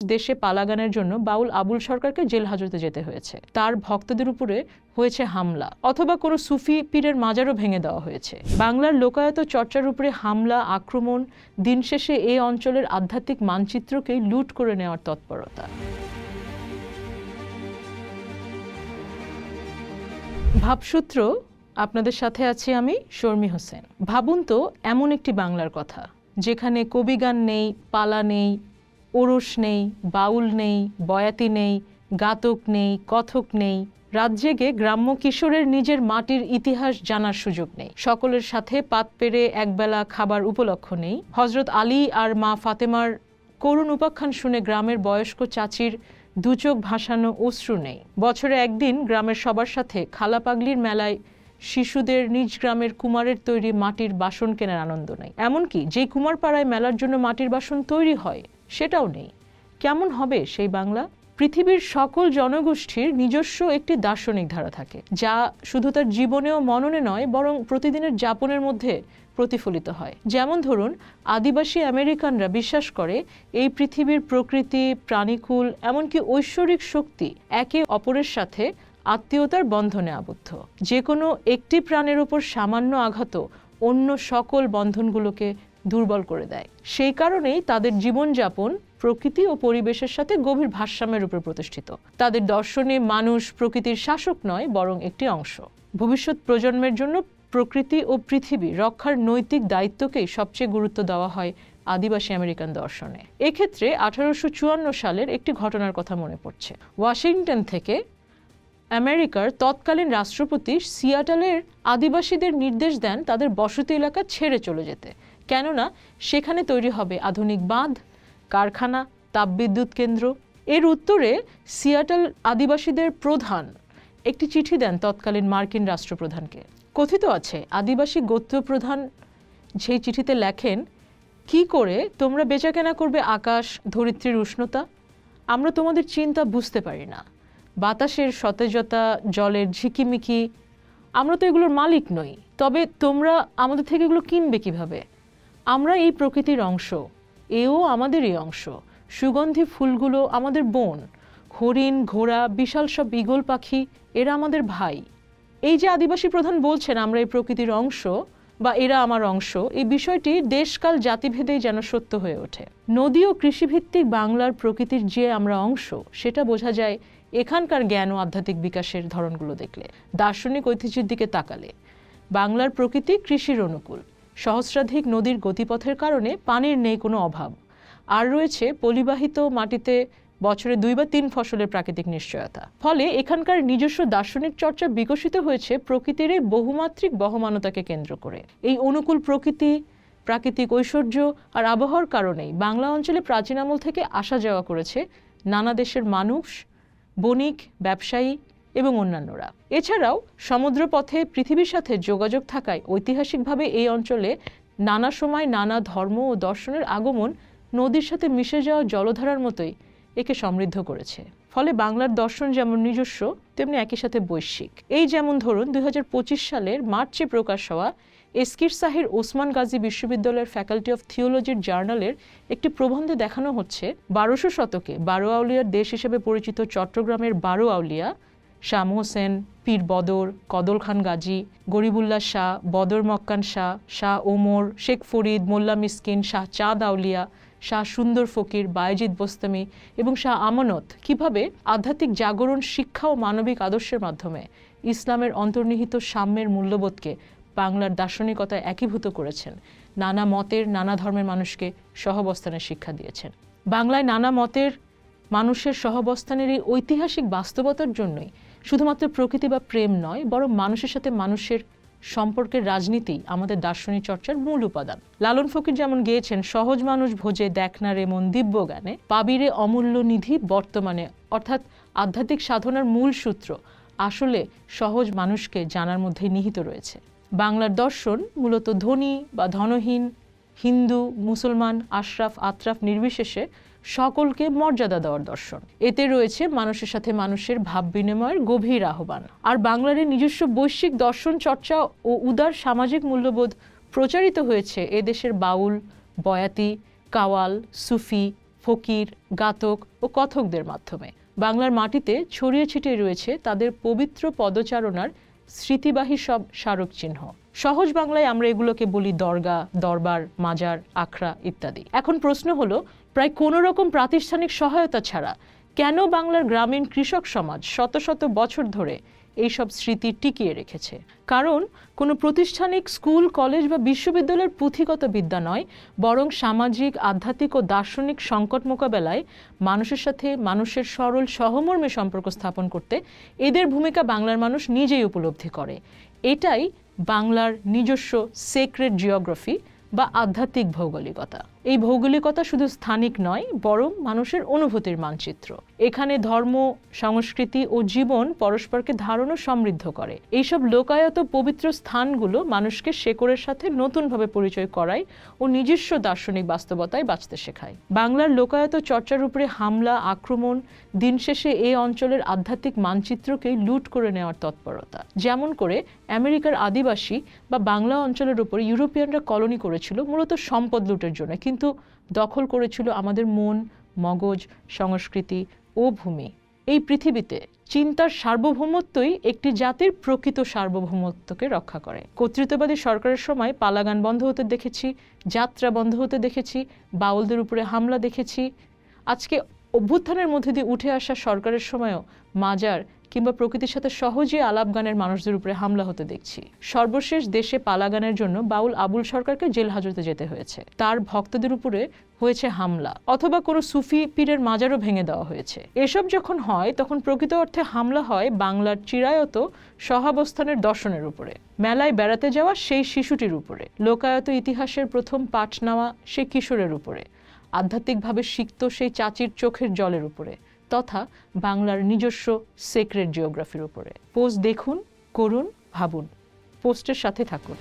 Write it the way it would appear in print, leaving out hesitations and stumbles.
দেশে পালাগানের জন্য বাউল আবুল সরকারকে জেল হাজতে যেতে হয়েছে, তার ভক্তদের উপরে হয়েছে হামলা, অথবা কোনো সুফি পীরের মাজারও ভেঙে দেওয়া হয়েছে। বাংলার লোকায়ত চর্চার উপরে হামলা, আক্রমণ, দিন শেষে এই অঞ্চলের আধ্যাত্মিক মানচিত্রকেই লুট করে নেওয়ার তৎপরতা। ভাবসূত্র, আপনাদের সাথে আছি আমি শর্মী হোসেন। ভাবুন তো এমন একটি বাংলার কথা যেখানে কবিগান নেই, পালা নেই, ওরস নেই, বাউল নেই, বয়াতি নেই, গাতক নেই, কথক নেই, রাত জেগে গ্রাম্য কিশোরের নিজের মাটির ইতিহাস জানার সুযোগ নেই, সকলের সাথে পাত পেরে একবেলা খাবার উপলক্ষ নেই, হজরত আলী আর মা ফাতেমার করুণ উপাখ্যান শুনে গ্রামের বয়স্ক চাচির দুচোখ ভাসানো অশ্রু নেই, বছরে একদিন গ্রামের সবার সাথে খালা পাগলির মেলায় শিশুদের নিজ গ্রামের কুমারের তৈরি মাটির বাসন কেনার আনন্দ নেই, এমনকি যে কুমারপাড়ায় মেলার জন্য মাটির বাসন তৈরি হয় সেটাও নেই। কেমন হবে সেই বাংলা? পৃথিবীর সকল জনগোষ্ঠীর নিজস্ব একটি দার্শনিক ধারা থাকে, যা শুধু তার জীবনে ও মননে নয় বরং প্রতিদিনের যাপনের মধ্যে প্রতিফলিত হয়। যেমন ধরুন, আদিবাসী আমেরিকানরা বিশ্বাস করে এই পৃথিবীর প্রকৃতি, প্রাণীকুল, এমনকি ঐশ্বরিক শক্তি একে অপরের সাথে আত্মীয়তার বন্ধনে আবদ্ধ। যে কোনো একটি প্রাণের উপর সামান্য আঘাতও অন্য সকল বন্ধনগুলোকে দুর্বল করে দেয়। সেই কারণেই তাদের জীবনযাপন প্রকৃতি ও পরিবেশের সাথে গভীর ভারসাম্যের উপর প্রতিষ্ঠিত। তাদের দর্শনে মানুষ প্রকৃতির শাসক নয় বরং একটি অংশ। ভবিষ্যৎ প্রজন্মের জন্য প্রকৃতি ও পৃথিবী রক্ষার নৈতিক দায়িত্বকেই সবচেয়ে গুরুত্ব দেওয়া হয় আদিবাসী আমেরিকান দর্শনে। এক্ষেত্রে 1854 সালের একটি ঘটনার কথা মনে পড়ছে। ওয়াশিংটন থেকে আমেরিকার তৎকালীন রাষ্ট্রপতি সিয়াটলের আদিবাসীদের নির্দেশ দেন তাদের বসতি এলাকা ছেড়ে চলে যেতে, কেননা সেখানে তৈরি হবে আধুনিক বাঁধ, কারখানা, তাপবিদ্যুৎ কেন্দ্র। এর উত্তরে সিয়াটল আদিবাসীদের প্রধান একটি চিঠি দেন তৎকালীন মার্কিন রাষ্ট্রপ্রধানকে। কথিত আছে, আদিবাসী গোত্রপ্রধান সেই চিঠিতে লেখেন, কি করে তোমরা বেচাকেনা করবে আকাশ, ধরিত্রীর উষ্ণতা? আমরা তোমাদের চিন্তা বুঝতে পারি না। বাতাসের সতেজতা, জলের ঝিকিমিকি, আমরা তো এগুলোর মালিক নই, তবে তোমরা আমাদের থেকে এগুলো কিনবে কিভাবে? আমরা এই প্রকৃতির অংশ, এও আমাদেরই অংশ। সুগন্ধি ফুলগুলো আমাদের বোন, হরিণ, ঘোড়া, বিশাল সব ঈগল পাখি, এরা আমাদের ভাই। এই যে আদিবাসী প্রধান বলছেন আমরা এই প্রকৃতির অংশ বা এরা আমার অংশ, এই বিষয়টি দেশকাল জাতিভেদেই যেন সত্য হয়ে ওঠে। নদী ও কৃষিভিত্তিক বাংলার প্রকৃতির যে আমরা অংশ, সেটা বোঝা যায় এখানকার জ্ঞান ও আধ্যাত্মিক বিকাশের ধরনগুলো দেখলে। দার্শনিক ঐতিহ্যের দিকে তাকালে বাংলার প্রকৃতি কৃষির অনুকূল। সহস্রাধিক নদীর গতিপথের কারণে পানির নেই কোনো অভাব, আর রয়েছে পলিবাহিত মাটিতে বছরে 2 বা 3 ফসলের প্রাকৃতিক নিশ্চয়তা। ফলে এখানকার নিজস্ব দার্শনিক চর্চা বিকশিত হয়েছে প্রকৃতির এই বহুমাত্রিক বহমানতাকে কেন্দ্র করে। এই অনুকূল প্রকৃতি, প্রাকৃতিক ঐশ্বর্য আর আবহাওয়ার কারণেই বাংলা অঞ্চলে প্রাচীন আমল থেকে আসা যাওয়া করেছে নানা দেশের মানুষ, বণিক, ব্যবসায়ী এবং অন্যান্যরা। এছাড়াও সমুদ্রপথে পৃথিবীর সাথে যোগাযোগ থাকায় ঐতিহাসিকভাবে এই অঞ্চলে নানা সময় নানা ধর্ম ও দর্শনের আগমন নদীর সাথে মিশে যাওয়া জলধারার মতোই একে সমৃদ্ধ করেছে। ফলে বাংলার দর্শন যেমন নিজস্ব, তেমনি একই সাথে বৈশ্বিক। এই যেমন ধরুন 2025 সালের মার্চে প্রকাশ হওয়া এস্কির সাহির ওসমান গাজী বিশ্ববিদ্যালয়ের ফ্যাকাল্টি অফ থিওলজির জার্নালের একটি প্রবন্ধে দেখানো হচ্ছে 1200 শতকে 12 আউলিয়ার দেশ হিসেবে পরিচিত চট্টগ্রামের 12 আউলিয়া শাহ মোহসেন, পীর বদর, কদল খান গাজী, গরিবুল্লাহ শাহ, বদর মক্কান শাহ, শাহ ওমর, শেখ ফরিদ, মোল্লা মিসকিন, শাহ চাঁদ আউলিয়া, শাহ সুন্দর ফকির, বায়েজিদ বোস্তামি এবং শাহ আমানত কিভাবে আধ্যাত্মিক জাগরণ, শিক্ষা ও মানবিক আদর্শের মাধ্যমে ইসলামের অন্তর্নিহিত সাম্যের মূল্যবোধকে বাংলার দার্শনিকতায় একীভূত করেছেন, নানা মতের, নানা ধর্মের মানুষকে সহাবস্থানের শিক্ষা দিয়েছেন। বাংলায় নানা মতের মানুষের সহাবস্থানের এই ঐতিহাসিক বাস্তবতার জন্যই শুধুমাত্র প্রকৃতি বা প্রেম নয়, বরং মানুষের সাথে মানুষের সম্পর্কের রাজনীতি আমাদের দার্শনিক চর্চার মূল উপাদান। লালন ফকির যেমন গেয়েছেন, সহজ মানুষ ভোজে দেখ না রে মন দিব্য জ্ঞানে, পাবিরে অমূল্য নিধি বর্তমানে, অর্থাৎ আধ্যাত্মিক সাধনার মূল সূত্র আসলে সহজ মানুষকে জানার মধ্যেই নিহিত রয়েছে। বাংলার দর্শন মূলত ধনী বা ধনহীন, হিন্দু, মুসলমান, আশরাফ, আত্রাফ নির্বিশেষে সকলকে মর্যাদা দেওয়ার দর্শন। এতে রয়েছে মানুষের সাথে মানুষের ভাব বিনিময়ের গভীর আহ্বান। আর বাংলার নিজস্ব বৈশ্বিক দর্শন চর্চা ও উদার সামাজিক মূল্যবোধ প্রচারিত হয়েছে এদেশের বাউল, বয়াতি, কাওয়াল, সুফি, ফকির, গাতক ও কথকদের মাধ্যমে। বাংলার মাটিতে ছড়িয়ে ছিটিয়ে রয়েছে তাদের পবিত্র পদচারণার স্মৃতিবাহী সব স্মারক চিহ্ন। সহজ বাংলায় আমরা এগুলোকে বলি দরগা, দরবার, মাজার, আখড়া ইত্যাদি। এখন প্রশ্ন হলো, প্রায় কোনো রকম প্রাতিষ্ঠানিক সহায়তা ছাড়া কেন বাংলার গ্রামীণ কৃষক সমাজ শত শত বছর ধরে এইসব স্মৃতি টিকিয়ে রেখেছে? কারণ কোনো প্রাতিষ্ঠানিক স্কুল, কলেজ বা বিশ্ববিদ্যালয়ের পুঁথিগত বিদ্যা নয়, বরং সামাজিক, আধ্যাত্মিক ও দার্শনিক সংকট মোকাবেলায় মানুষের সাথে মানুষের সরল সহমর্মী সম্পর্ক স্থাপন করতে এদের ভূমিকা বাংলার মানুষ নিজেই উপলব্ধি করে। এটাই বাংলার নিজস্ব সেক্রেট জিওগ্রাফি বা আধ্যাত্মিক ভৌগোলিকতা। এই ভৌগোলিকতা শুধু স্থানিক নয়, বরং মানুষের অনুভূতির মানচিত্র। এখানে ধর্ম, সংস্কৃতি ও জীবন পরস্পরকে ধারণ ও সমৃদ্ধ করে। এইসব লোকায়ত পবিত্র স্থানগুলো মানুষকে শেকড়ের সাথে নতুনভাবে পরিচয় করায় ও নিজস্ব দার্শনিক বাস্তবতায় বাঁচতে শেখায়। বাংলার লোকায়ত চর্চার উপরে হামলা, আক্রমণ দিন শেষে এই অঞ্চলের আধ্যাত্মিক মানচিত্রকেই লুট করে নেওয়ার তৎপরতা। যেমন করে আমেরিকার আদিবাসী বা বাংলা অঞ্চলের উপর ইউরোপিয়ানরা কলোনি করেছিল মূলত সম্পদ লুটের জন্য, কিন্তু দখল করেছিল আমাদের মন, মগজ, সংস্কৃতি ও ভূমি। এই পৃথিবীতে চিন্তার সার্বভৌমত্বই একটি জাতির প্রকৃত সার্বভৌমত্বকে রক্ষা করে। কর্তৃত্ববাদী সরকারের সময় পালাগান বন্ধ হতে দেখেছি, যাত্রা বন্ধ হতে দেখেছি, বাউলদের উপরে হামলা দেখেছি। আজকে অভ্যুত্থানের মধ্যে দিয়ে উঠে আসা সরকারের সময়ও মাজার কিংবা প্রকৃতির সাথে সহজে আলাপ গানের মানুষদের উপরে হামলা হতে দেখছি। সর্বশেষ দেশে পালাগানের জন্য বাউল আবুল সরকারকে জেল হাজতে যেতে হয়েছে। তার ভক্তদের উপরে হয়েছে হামলা, অথবা কোনো সুফি পীরের মাজারও ভেঙে দেওয়া হয়েছে। এসব যখন হয় তখন প্রকৃত অর্থে হামলা হয় বাংলার চিরায়ত সহাবস্থানের দর্শনের উপরে, মেলায় বেড়াতে যাওয়া সেই শিশুটির উপরে, লোকায়ত ইতিহাসের প্রথম পাঠ নেওয়া সেই কিশোরের উপরে, আধ্যাত্মিকভাবে সিক্ত সেই চাচির চোখের জলের উপরে, তথা বাংলার নিজস্ব সেক্রেট জিওগ্রাফির উপরে। পোস্ট দেখুন, করুন, ভাবুন। পোস্টের সাথে থাকুন।